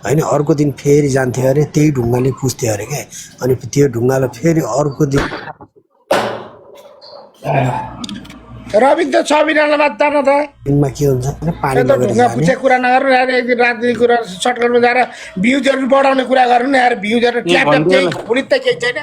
होइन अर्को दिन फेरि जान्थ्यो अरे त्यही ढुङ्गाले पुस्थ्यो अरे क्या अनि त्यो ढुङ्गालाई फेरि अर्को दिन रवि त 6 मिनटमा मात्ता न त दिनमा के हुन्छ भने पानी त ढुङ्गा पुछे कुरा नगर्नु यार एक दिन राजनीति कुरा सर्टकटमा जाएर भ्युजहरू बढाउने कुरा गर्नु न यार भ्युजहरू ट्याप केही फुलित त केही छैन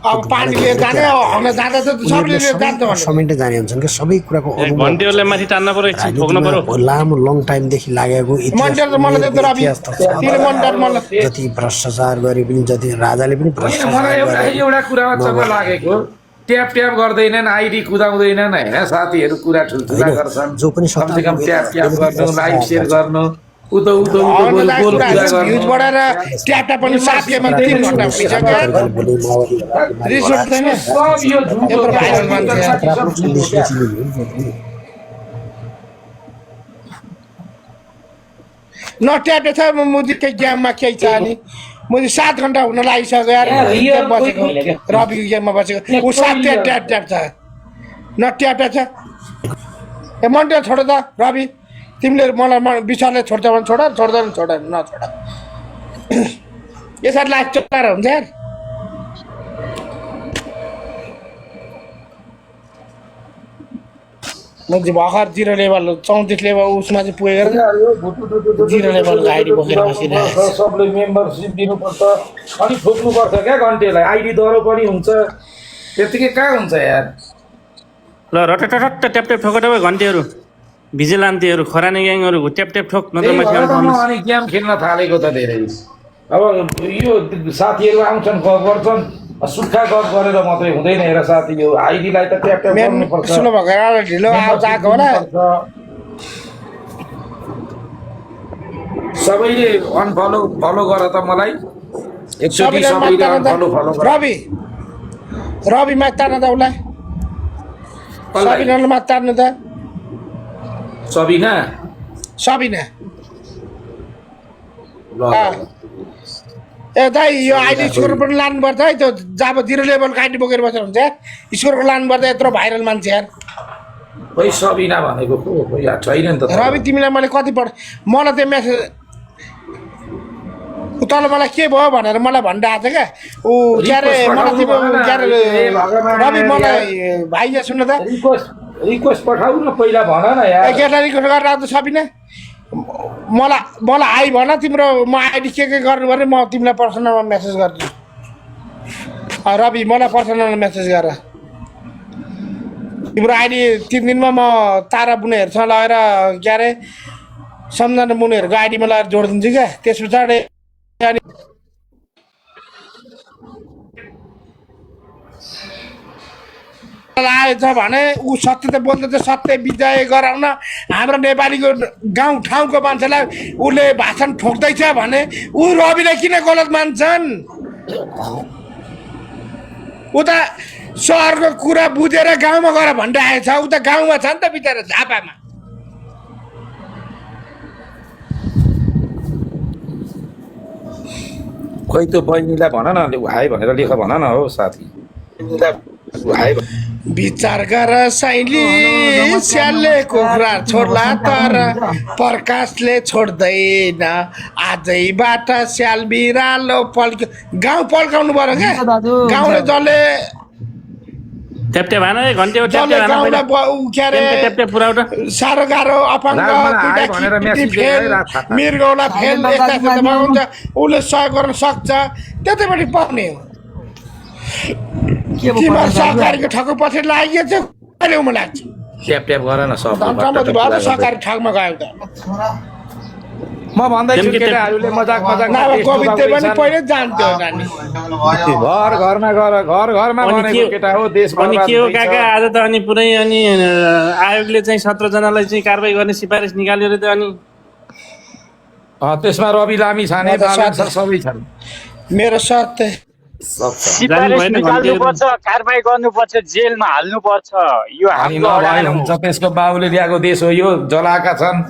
अब पानी लिएर जाने हन जाँदा त सबले लिएर जान्छ भन्नु समेन्ट जाने हुन्छन् क्या सबै कुराको घन्टीहरूले माथि तान्न पर्यो एकछिन ठोक्न पर्यो लामो लङ टाइमदेखि लागेको मन्डल त मलाई त रवि तिन मन्डल मलाई जति भ्रष्टाचार गरे पनि जति राजाले पनि मलाई एउटा कुरामा चक्क लागेको ट्याप गर्दैनन् आइडी कुदाउँदैनन् होइन साथीहरू कुरा ठुल्ठुला गर्छन् जो पनि कमसेकम ट्याप गर्नु लाइभ सेयर गर्नु उतो भ्युज बढाएर ट्याप पनि 7 गेममा 3 घण्टा पुगिसक्यो रिस उठ्दैन यत्रो भाइरल मान्छे न ट्याप छ मुदिकै गेममा केही छ नि मैले 7 घण्टा हुन लागिसक्यो यार बसेको रविको गेममा बसेको ऊ 7 ट्याप छ न ट्याप छ ए मन्डल छोड त रवि तिमीले मलाई विचारले छोड्छ भने छोड छोड्दैन छोड नछोड यसरी लाइफ चलाएर हुन्छ यार मैले भर्खर 0 लेभल 34 लेभल उसमा चाहिँ पुगेर 0 लेभलको आइडी बोकेर बसिरहेको सबले मेम्बरसिप दिनुपर्छ अनि ठोक्नुपर्छ क्या घन्टेलाई आइडी दरो पनि हुन्छ त्यतिकै कहाँ हुन्छ यार ल रटटट ट्याप ठोकेर घन्टीहरू भिजिलान्तीहरू खरानी ग्याङहरू ट्याप ठोक नत्र माथि अनि गेम खेल्न थालेको त धेरै अब यो साथीहरू आउँछन् गफ गर्छन् सुक्खा गफ गरेर मात्रै हुँदैन हेर साथी यो आइडीलाई त ट्याप गर्नुपर्छ सुन्नु भएको ढिलो आउँछ होला सबैले अनफलो फलो गर त मलाई एकचोटि सबैले अनफलो फलो गर रवि मात्तार्न त उसलाई सबिनालाई मात्तार्नु त सबिना ए दाइ यो आइडी स्कोर पनि लानुपर्छ है त्यो जब 0 लेभलको आइडी बोकेर बसेर हुन्छ स्कोरको लानुपर्छ यत्रो भाइरल मान्छे यार खोइ सबिना भनेको को यार छैन नि त रवि तिमीलाई मैले कति पढ मलाई त्यो मेसेज तल मलाई के भयो भनेर मलाई भनिरहेको छ क्या ऊ के अरे मलाई तिम्रो के अरे रवि मलाई भाइ सुन्नु त रिक्वेस्ट पठाउ न पहिला भन न यार केटा रिक्वेस्ट गरेर आउँछ सबिना मलाई आइ भन तिम्रो म आइडी के गर्नु पर्ने म तिमीलाई पर्सनलमा मेसेज गर्छु रवि मलाई पर्सनलमा मेसेज गर तिम्रो आइडी 3 दिनमा म तारा बुनेहरूसँग लगेर के अरे सम्झना मुनिहरूको आइडीमा लगेर जोडिदिन्छु क्या त्यस पछाडि आएछ भने ऊ सत्य त बोल्दैछ सत्य विजय गराउन हाम्रो नेपालीको गाउँ ठाउँको मान्छेलाई उसले भाषण ठोक्दैछ भने ऊ रविलाई किन गलत मान्छन् ऊ त सहरको कुरा बुझेर गाउँमा गएर भनिरहेको छ ऊ त गाउँमा छ नि त बिचरा झापामा खोइ त्यो बहिनीलाई भन न हाई भनेर लेख भन न हो साथी विचार गर साइली स्यालले कुखुरा छोड्ला तर प्रकाशले छोड्दैन आजैबाट स्याल बिरालो पल्क्यो गाउँ पल्काउनु पर्यो क्या गाउँले जसले ट्याप भएन घन्टी साह्रो गाह्रो अपाङ्ग मृगौला फेल यस्ता हुन्छ उसले सहयोग गर्न सक्छ त्यतैपट्टि पाउने हो तिम्रो सरकारीको ठगको पछि लागेको छ कहिले उमा लाग्छ ट्याप गर न सब सरकारी ठगमा गयो त म भन्दैछु केटाहरूले मजाक कोभिड पनि पहिल्यै जान्थ्यो नानी घरमा गएर घरमा भनेको केटा हो देश अनि के हो काका आज त अनि पुरै अनि आयोगले चाहिँ 17 जनालाई चाहिँ कारबाही गर्ने सिफारिस निकाल्यो रे त अनि त्यसमा रवि लामी छाने बालन सबै छन् मेरो सत्य सिफारिस निकाल्नुपर्छ कारबाही गर्नुपर्छ जेलमा हाल्नुपर्छ यो हुन्छ त्यसको बाबुले ल्याएको देश हो यो जलाएका छन्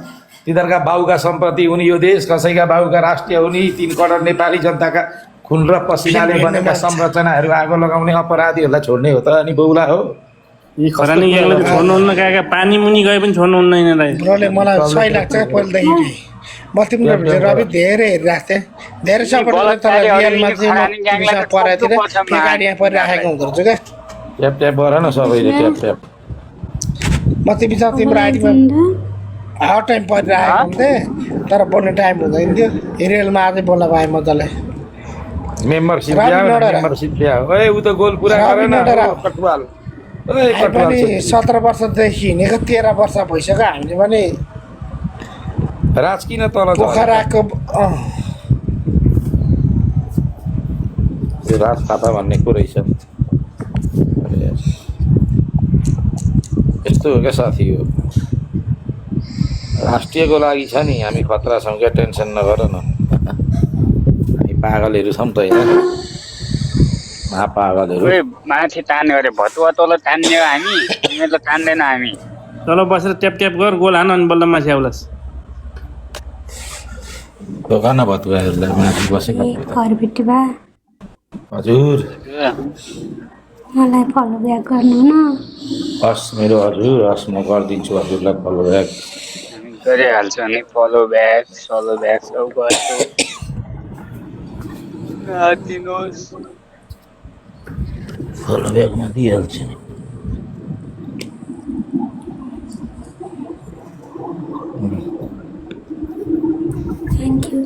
तिनीहरूका बाबुका सम्पत्ति हुने यो देश कसैका बाबुका राष्ट्रिय हुने 3 करोड नेपाली जनताका खुन र पसिनाले बनेका संरचनाहरू आगो लगाउने अपराधीहरूलाई छोड्ने हो त अनि बौला हो यी खरानी ग्याङले छोड्नुहुन्न काका पानी मुनि गए पनि छोड्नुहुन्न यिनीलाई मलाई सही लाग्छ पहिलेदेखि म तिम्रो रवि धेरै हेरिरहेको थिएँ धेरै सपोर्ट गरेँ तर रियलमा चाहिँ म तिमीसँग परेतिर गाडी यहाँ परिराखेको हुँदो रहेछ क्या ट्याप ट्याप गर न सबैले ट्याप ट्याप म तिमीसँग तिम्रो आइडीमा हर टाइम परिरहेको हुन्थेँ तर बोल्ने टाइम हुँदैन थियो रियलमा आजै बोल्न पाएँ मजाले मेम्बरसिप रवि ल्याऊ नडरा। मेम्बरसिप ल्याऊ ओए उ त गोल पुरा रवि गरेन नडरा। कटवाल ओए हामी कटवाल पनि 17 वर्षदेखि हिँडेको 13 वर्ष भइसक्यो हामीले पनि राज किन तल छ पोखराको त्यो राज थापा भन्ने को रहेछ यस्तो हो क्या साथी हो राष्ट्रियको लागि छ नि हामी खतरा छौँ क्या टेन्सन नगर न हामी पागलहरू छौँ त होइन महापागलहरू ओए माथि तान्यो अरे भतुवा तल तान्ने हो हामी तिमीहरूले तान्दैन हामी तल बसेर ट्याप ट्याप गर गोल हान अनि बल्ल माथि आउलास् दोकान भतुवाहरूलाई माथि बसेको घरभित्र बा हजुर मलाई फलो ब्याक गर्नु न हस् मेरो हजुर हस् म गरिदिन्छु हजुरलाई फलो ब्याक हामी गरिहाल्छौँ नि फलो ब्याक सलो ब्याक सब गर्छौँ दिनुहोस् फलो ब्याकमा दिइहाल्छु नि थ्याङ्क यू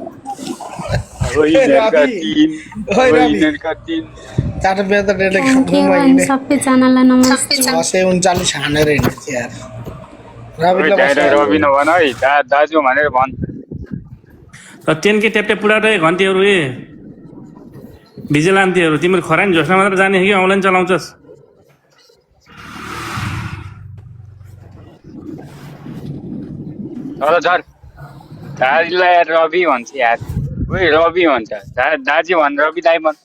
चार रुपियाँ त डेली थ्याङ्क यू खानु अनि सबैजनालाई नमस्ते 639 खानेर हिँडेको थिएँ यार रवि नभन है दाजु भनेर भन् र टेनके ट्याप ट्याप पुरा घन्टीहरू ए भिजिलान्तीहरू तिम्रो खरानी झोस्ना मात्र जाने कि अनलाइन चलाउँछस् तर झर दाजुलाई यार रवि भन्छ यार ओइ रवि भन्छ दाजु भन् रवि दाइ भन्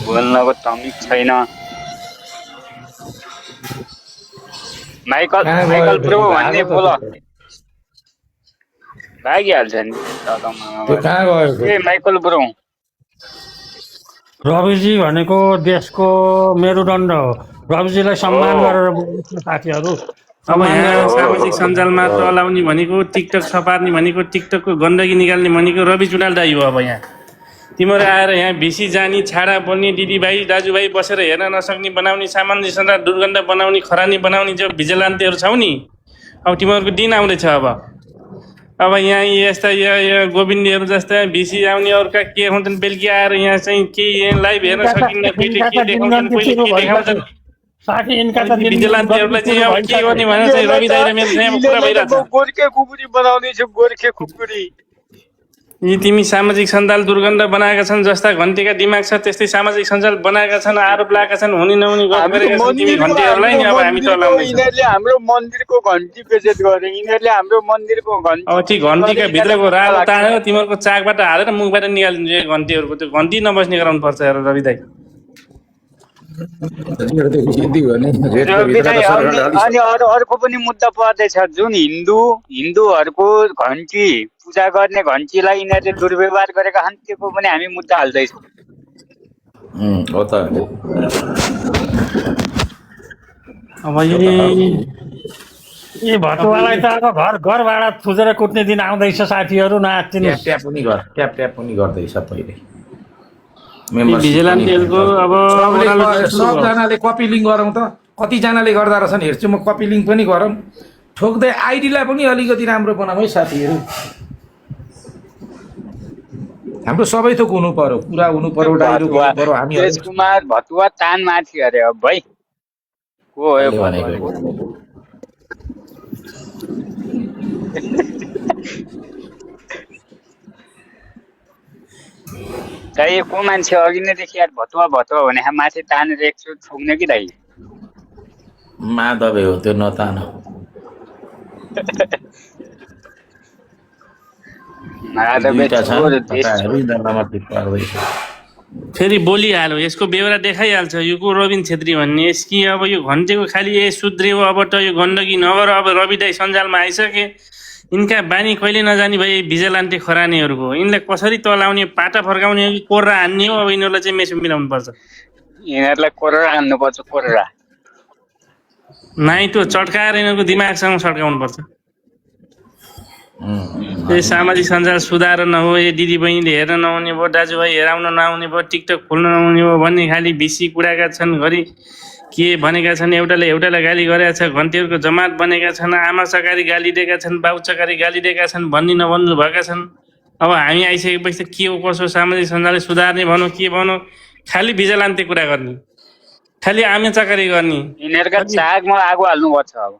बोल्नको तमिक छैन माइकल प्रो भन्ने बोल भागिहाल्छ नि त्यो कहाँ गयो ए माइकल ब्रो रविजी भनेको देशको मेरुदण्ड हो रविजीलाई सम्मान गरेर बोल्नु साथीहरू अब यहाँ सामाजिक सञ्जालमा चलाउने भनेको टिकटक सपार्ने भनेको टिकटकको गन्दगी निकाल्ने भनेको रवि चुडाल दाइ हो अब यहाँ तिमीहरू आएर यहाँ भिसी जानी छाडा बोल्ने दिदीभाइ दाजुभाइ बसेर हेर्न नसक्ने बनाउने सामान्य सञ्जाल दुर्गन्ध बनाउने खरानी बनाउने जो भिजिलान्तीहरू छौ नि अब तिमीहरूको दिन आउँदैछ अब यहाँ यस्ता यो गोविन्दहरू जस्ता भिसी आउने अरूका के हुन्छन् बेलुकी आएर यहाँ चाहिँ केही लाइभ हेर्न सकिन्न कहिले के देखाउँछन् कहिले के देखाउँछन् साथी यिनका त भिजिलान्तीहरूलाई चाहिँ अब के गर्ने भनेर चाहिँ रवि दाइ र मेरो चाहिँ कुरा भइरहेछ गोर्खे खुकुरी बनाउँदैछु गोर्खे खुकुरी यी तिमी सामाजिक सञ्जाल दुर्गन्ध बनाएका छन् जस्ता घन्टीका दिमाग छ त्यस्तै सामाजिक सञ्जाल बनाएका छन् आरोप लगाएका छन् हुने नहुने गफ गरेका छन् तिमी घन्टीहरूलाई नि अब हामी चलाउँदैछौँ यिनीहरूले हाम्रो मन्दिरको घन्टी बेचेत गरे यिनीहरूले हाम्रो मन्दिरको घन्टी अब ती घन्टीका भित्रको रातो तानेर तिमीहरूको चाकबाट हालेर मुखबाट निकालिदिन्छु यो घन्टीहरूको त्यो घन्टी नबस्ने गराउनु पर्छ हेर रवि दाइ अनि अर्को पनि मुद्दा पर्दैछ जुन हिन्दूहरूको घन्टी पूजा गर्ने घन्टीलाई यिनीहरूले दुर्व्यवहार गरेका छन् त्यो पनि हामी मुद्दा हाल्दैछौँ हो त अब यी भटुवालाई त अब घरबाट थुजेर कुट्ने दिन आउँदैछ साथीहरू नआत्तिनु ट्याप पनि गर्दैछ पहिले भिजिलान्तीहरूको अब सबजनाले कपी लिङ्क गरौँ त कतिजनाले गर्दा रहेछन् हेर्छु म कपी लिङ्क पनि गरौँ ठोक्दै आइडीलाई पनि अलिकति राम्रो बनाऊ है साथीहरू हाम्रो सबै थोक हुनु पर्यो पुरा हुनु पर्यो डाइलो हुनु पर्यो हामी कुमार भतुवा तान माथि अरे अब भाइ को हो यो भनेको दाइ को मान्छे अघि नैदेखि यार भतुवा भने माथि तानेर एकचोटि ठोक्ने कि दाइ माधवे हो त्यो नतान फेरि बोलिहाल्यो यसको बेहोरा देखाइहाल्छ यो को रविन छेत्री भन्ने यसकी अब यो घन्टेको खालि ए सुध्रियो अब त यो गण्डकी नगर अब रवि दाइ सञ्जालमा आइसके यिनका बानी कहिले नजाने भए भिजिलान्टी खरानीहरूको यिनलाई कसरी तलाउने पाटा फर्काउने हो कि कोर्रा हान्ने हो अब यिनीहरूलाई चाहिँ मेसो मिलाउनु पर्छ यिनीहरूलाई कोर्रा हान्नुपर्छ कोर्रा नाइटो चट्काएर यिनीहरूको दिमागसँग सड्काउनु पर्छ यो सामाजिक सञ्जाल सुधार नहो यो दिदी बहिनीले हेर्न नहुने भयो दाजुभाइ हेराउन नआउने भयो टिकटक खोल्न नआउने भयो भन्ने खालि भिसी कुराका छन् घरि के भनेका छन् एउटाले गाली गरेका छ घन्टीहरूको जमात बनेका छन् आमा चकारी गाली दिएका छन् बाउ चकारी गाली दिएका छन् भन्ने नभन्नु भएका छन् अब हामी आइसकेपछि त के हो कसो सामाजिक सञ्जालले सुधार्ने भनौँ के भनौँ खालि भिजलान्ते कुरा गर्ने खालि आमे चकारी गर्ने यिनीहरूका चाकमा आगो हाल्नुपर्छ अब